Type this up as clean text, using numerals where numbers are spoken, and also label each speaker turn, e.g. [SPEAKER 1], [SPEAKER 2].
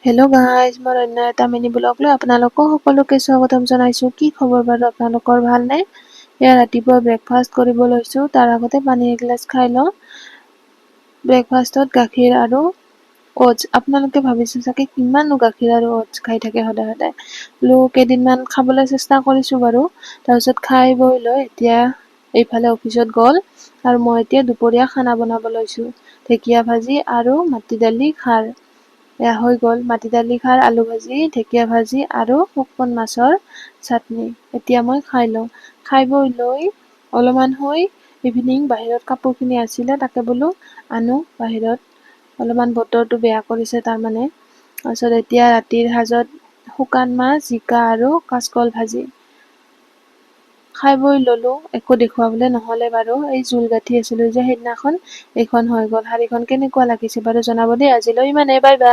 [SPEAKER 1] Hello' guys, মই অন্য এটা মিনি ব্লগ লৈ আপোনালোকক সকলোকে স্বাগতম জনাইছোঁ। কি খবৰ বাৰু আপোনালোকৰ, ভালনে? এয়া ৰাতিপুৱা ব্ৰেকফাষ্ট কৰিব লৈছোঁ। তাৰ আগতে পানী এগিলাচ খাই লওঁ। ব্ৰেকফাষ্টত গাখীৰ আৰু অ'টছ। আপোনালোকে ভাবিছে চাগে কিমাননো গাখীৰ আৰু অ'টছ খাই থাকে সদায় সদায়। কেইদিনমান খাবলৈ চেষ্টা কৰিছোঁ বাৰু। তাৰপিছত খাই বৈ লৈ এতিয়া এইফালে অফিচত গ'ল আৰু মই এতিয়া দুপৰীয়া খানা বনাব লৈছোঁ। ঢেকীয়া ভাজি আৰু মাটি দালি খাৰ। এয়া হৈ গ'ল মাটি দালি খাৰ, আলু ভাজি, ঢেকীয়া ভাজি আৰু শুকান মাছৰ চাটনি। এতিয়া মই খাই লওঁ। খাই বৈ লৈ অলপমান ইভিনিং বাহিৰত কাপোৰখিনি আছিলে, তাকে বোলো আনো বাহিৰত। অলপমান বতৰটো বেয়া কৰিছে তাৰমানে। তাৰপিছত এতিয়া ৰাতিৰ সাজত শুকান মাছ, জিকা আৰু কাচকল ভাজি। খাই বৈ ল'লোঁ, একো দেখুৱাবলৈ নহ'লে বাৰু। এই জোল গাঁঠি আছিলোঁ যে সেইদিনাখন, এইখন হৈ গ'ল। শাড়ীখন কেনেকুৱা লাগিছে বাৰু জনাব দেই। আজিলৈ ইমানেই, বাই বাই।